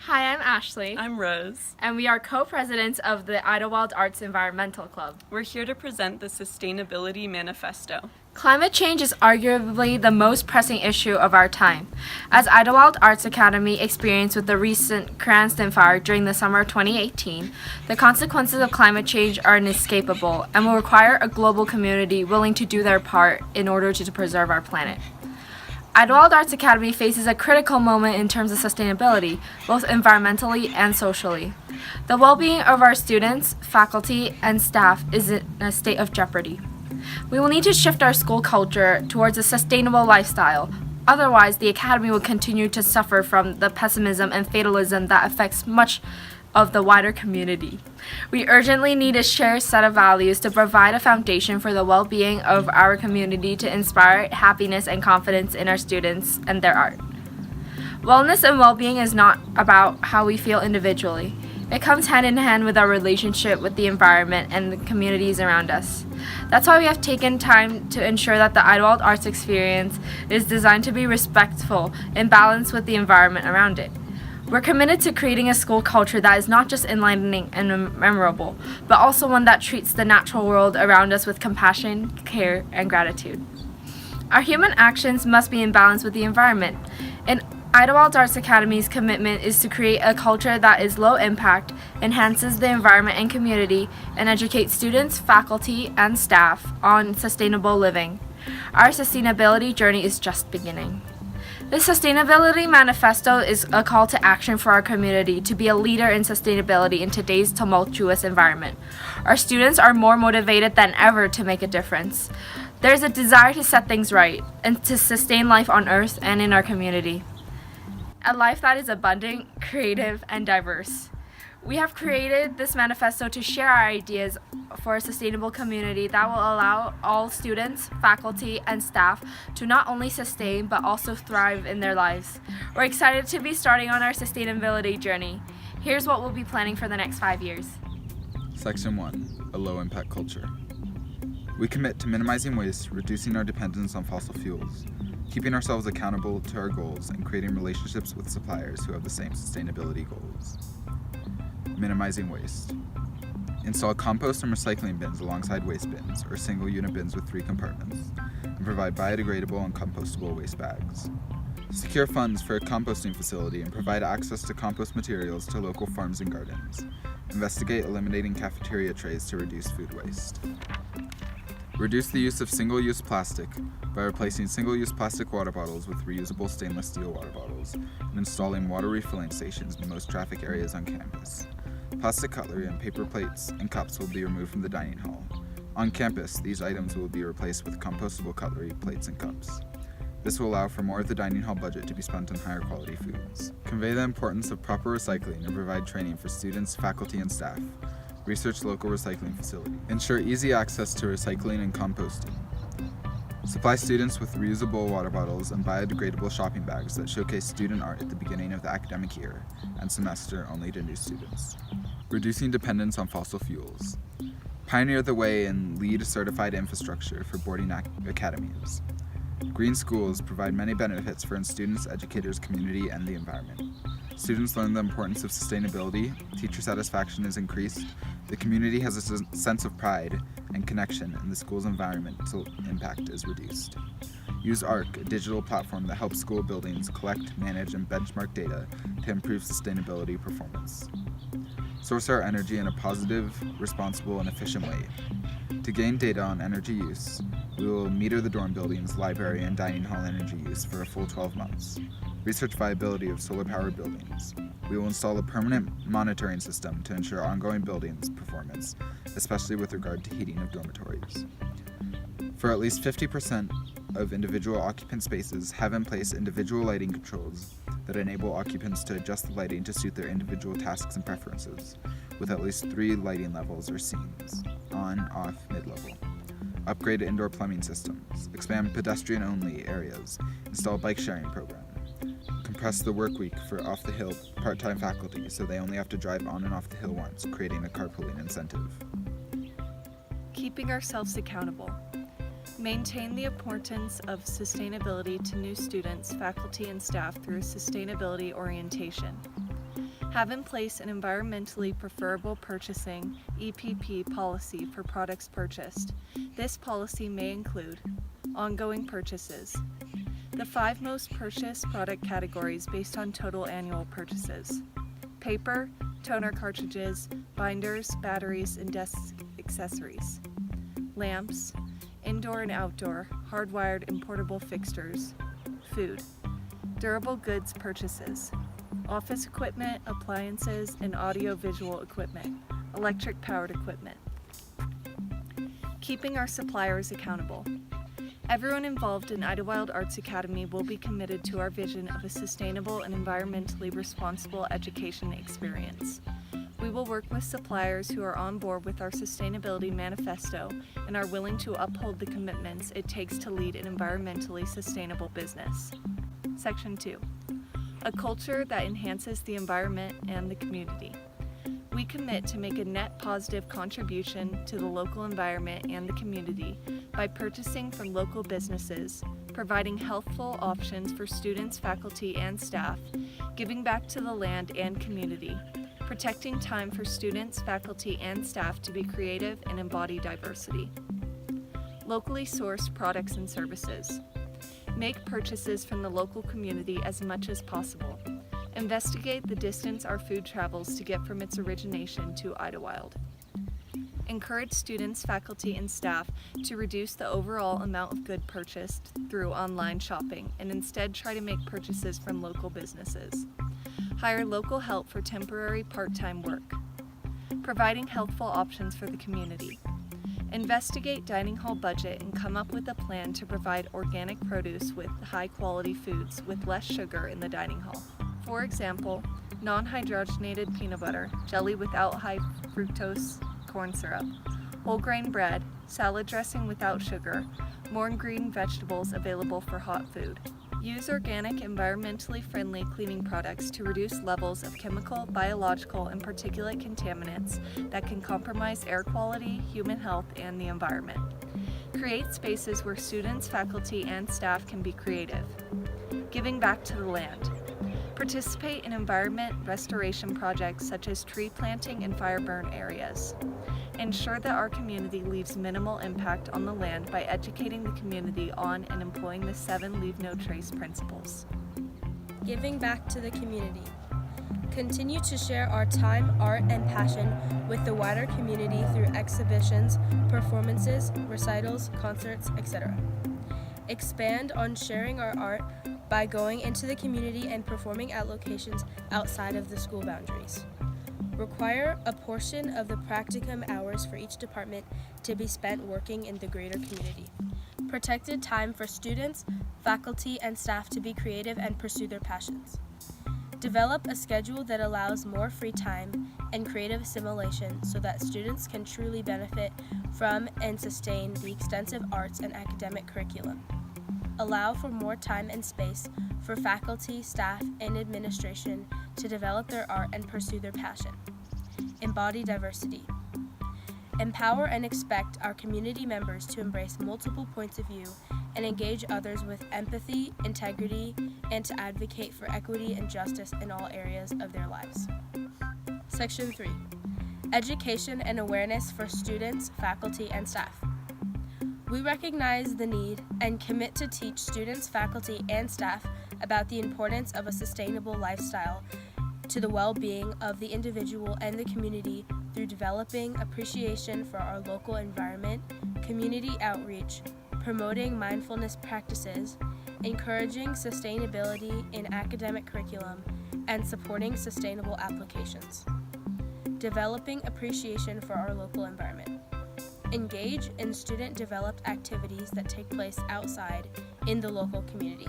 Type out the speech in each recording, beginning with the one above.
Hi, I'm Ashley. I'm Rose. And we are co-presidents of the Idyllwild Arts Environmental Club. We're here to present the Sustainability Manifesto. Climate change is arguably the most pressing issue of our time. As Idyllwild Arts Academy experienced with the recent Cranston fire during the summer of 2018, the consequences of climate change are inescapable and will require a global community willing to do their part in order to preserve our planet. Idyllwild Arts Academy faces a critical moment in terms of sustainability, both environmentally and socially. The well-being of our students, faculty, and staff is in a state of jeopardy. We will need to shift our school culture towards a sustainable lifestyle. Otherwise, the Academy will continue to suffer from the pessimism and fatalism that affects much of the wider community. We urgently need a shared set of values to provide a foundation for the well-being of our community to inspire happiness and confidence in our students and their art. Wellness and well-being is not about how we feel individually. It comes hand in hand with our relationship with the environment and the communities around us. That's why we have taken time to ensure that the Idyllwild Arts experience is designed to be respectful and balanced with the environment around it. We're committed to creating a school culture that is not just enlightening and memorable, but also one that treats the natural world around us with compassion, care, and gratitude. Our human actions must be in balance with the environment. And Idyllwild Arts Academy's commitment is to create a culture that is low impact, enhances the environment and community, and educates students, faculty, and staff on sustainable living. Our sustainability journey is just beginning. The Sustainability Manifesto is a call to action for our community to be a leader in sustainability in today's tumultuous environment. Our students are more motivated than ever to make a difference. There's a desire to set things right and to sustain life on Earth and in our community. A life that is abundant, creative, and diverse. We have created this manifesto to share our ideas for a sustainable community that will allow all students, faculty, and staff to not only sustain but also thrive in their lives. We're excited to be starting on our sustainability journey. Here's what we'll be planning for the next 5 years. Section 1. A low-impact culture. We commit to minimizing waste, reducing our dependence on fossil fuels, keeping ourselves accountable to our goals, and creating relationships with suppliers who have the same sustainability goals. Minimizing waste. Install compost and recycling bins alongside waste bins, or single-unit bins with 3 compartments, and provide biodegradable and compostable waste bags. Secure funds for a composting facility and provide access to compost materials to local farms and gardens. Investigate eliminating cafeteria trays to reduce food waste. Reduce the use of single-use plastic by replacing single-use plastic water bottles with reusable stainless steel water bottles and installing water refilling stations in most traffic areas on campus. Plastic cutlery and paper plates and cups will be removed from the dining hall. On campus, these items will be replaced with compostable cutlery, plates, and cups. This will allow for more of the dining hall budget to be spent on higher quality foods. Convey the importance of proper recycling and provide training for students, faculty, and staff. Research local recycling facilities. Ensure easy access to recycling and composting. Supply students with reusable water bottles and biodegradable shopping bags that showcase student art at the beginning of the academic year and semester only to new students. Reducing dependence on fossil fuels. Pioneer the way and lead certified infrastructure for boarding academies. Green schools provide many benefits for students, educators, community, and the environment. Students learn the importance of sustainability, teacher satisfaction is increased, the community has a sense of pride and connection, and the school's environmental impact is reduced. Use ARC, a digital platform that helps school buildings collect, manage, and benchmark data to improve sustainability performance. Source our energy in a positive, responsible, and efficient way. To gain data on energy use, we will meter the dorm building's library and dining hall energy use for a full 12 months. Research viability of solar-powered buildings. We will install a permanent monitoring system to ensure ongoing buildings performance, especially with regard to heating of dormitories. For at least 50% of individual occupant spaces, have in place individual lighting controls that enable occupants to adjust the lighting to suit their individual tasks and preferences, with at least 3 lighting levels or scenes, on, off, mid-level. Upgrade indoor plumbing systems, expand pedestrian-only areas, install bike sharing program, compress the work week for off-the-hill part-time faculty so they only have to drive on and off the hill once, creating a carpooling incentive. Keeping ourselves accountable. Maintain the importance of sustainability to new students, faculty, and staff through sustainability orientation. Have in place an environmentally preferable purchasing (EPP) policy for products purchased. This policy may include ongoing purchases. The 5 most purchased product categories based on total annual purchases: paper, toner cartridges, binders, batteries, and desk accessories; lamps, indoor and outdoor, hardwired and portable fixtures; food; durable goods purchases; office equipment, appliances, and audio-visual equipment; electric-powered equipment. Keeping our suppliers accountable. Everyone involved in Idyllwild Arts Academy will be committed to our vision of a sustainable and environmentally responsible education experience. We will work with suppliers who are on board with our sustainability manifesto and are willing to uphold the commitments it takes to lead an environmentally sustainable business. Section 2. A culture that enhances the environment and the community. We commit to make a net positive contribution to the local environment and the community by purchasing from local businesses, providing healthful options for students, faculty, and staff, giving back to the land and community, protecting time for students, faculty, and staff to be creative and embody diversity. Locally sourced products and services. Make purchases from the local community as much as possible. Investigate the distance our food travels to get from its origination to Idyllwild. Encourage students, faculty, and staff to reduce the overall amount of good purchased through online shopping and instead try to make purchases from local businesses. Hire local help for temporary part-time work. Providing healthful options for the community. Investigate dining hall budget and come up with a plan to provide organic produce with high-quality foods with less sugar in the dining hall. For example, non-hydrogenated peanut butter, jelly without high fructose corn syrup, whole grain bread, salad dressing without sugar, more green vegetables available for hot food. Use organic, environmentally friendly cleaning products to reduce levels of chemical, biological, and particulate contaminants that can compromise air quality, human health, and the environment. Create spaces where students, faculty, and staff can be creative. Giving back to the land. Participate in environment restoration projects such as tree planting and fire burn areas. Ensure that our community leaves minimal impact on the land by educating the community on and employing the 7 Leave No Trace principles. Giving back to the community. Continue to share our time, art, and passion with the wider community through exhibitions, performances, recitals, concerts, etc. Expand on sharing our art by going into the community and performing at locations outside of the school boundaries. Require a portion of the practicum hours for each department to be spent working in the greater community. Protected time for students, faculty, and staff to be creative and pursue their passions. Develop a schedule that allows more free time and creative assimilation so that students can truly benefit from and sustain the extensive arts and academic curriculum. Allow for more time and space for faculty, staff, and administration to develop their art and pursue their passion. Embody diversity. Empower and expect our community members to embrace multiple points of view and engage others with empathy, integrity, and to advocate for equity and justice in all areas of their lives. Section 3. Education and awareness for students, faculty, and staff. We recognize the need and commit to teach students, faculty, and staff about the importance of a sustainable lifestyle to the well-being of the individual and the community through developing appreciation for our local environment, community outreach, promoting mindfulness practices, encouraging sustainability in academic curriculum, and supporting sustainable applications. Developing appreciation for our local environment. Engage in student-developed activities that take place outside in the local community.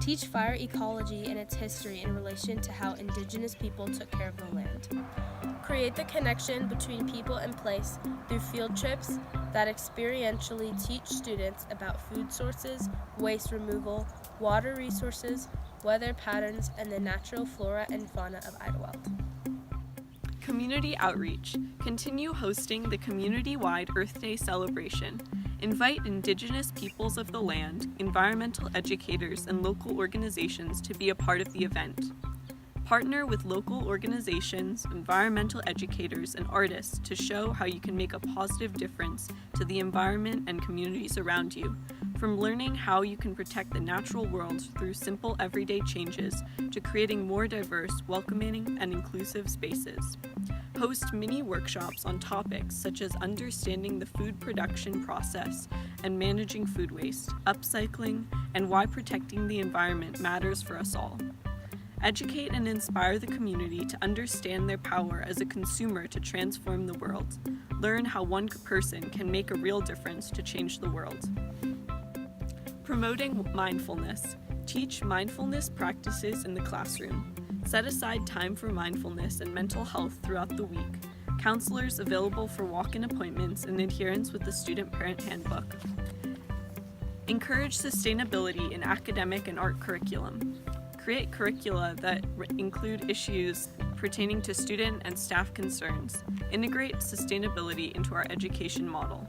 Teach fire ecology and its history in relation to how Indigenous people took care of the land. Create the connection between people and place through field trips that experientially teach students about food sources, waste removal, water resources, weather patterns, and the natural flora and fauna of Idyllwild. Community outreach. Continue hosting the community-wide Earth Day celebration. Invite Indigenous peoples of the land, environmental educators, and local organizations to be a part of the event. Partner with local organizations, environmental educators, and artists to show how you can make a positive difference to the environment and communities around you, from learning how you can protect the natural world through simple everyday changes to creating more diverse, welcoming, and inclusive spaces. Host mini workshops on topics such as understanding the food production process and managing food waste, upcycling, and why protecting the environment matters for us all. Educate and inspire the community to understand their power as a consumer to transform the world. Learn how one person can make a real difference to change the world. Promoting mindfulness. Teach mindfulness practices in the classroom. Set aside time for mindfulness and mental health throughout the week. Counselors available for walk-in appointments in adherence with the Student Parent Handbook. Encourage sustainability in academic and art curriculum. Create curricula that include issues pertaining to student and staff concerns. Integrate sustainability into our education model.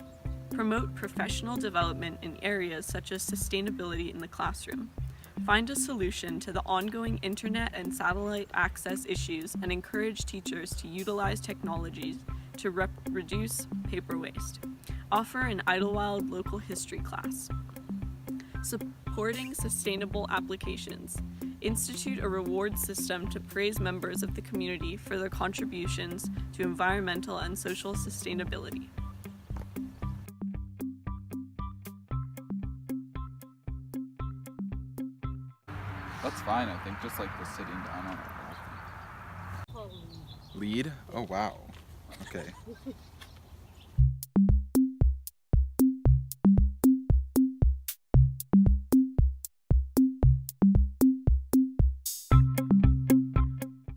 Promote professional development in areas such as sustainability in the classroom. Find a solution to the ongoing internet and satellite access issues and encourage teachers to utilize technologies to reduce paper waste. Offer an Idyllwild local history class. Supporting sustainable applications. Institute a reward system to praise members of the community for their contributions to environmental and social sustainability. That's fine, I think, just like the sitting down on it. Lead? Oh, wow. Okay.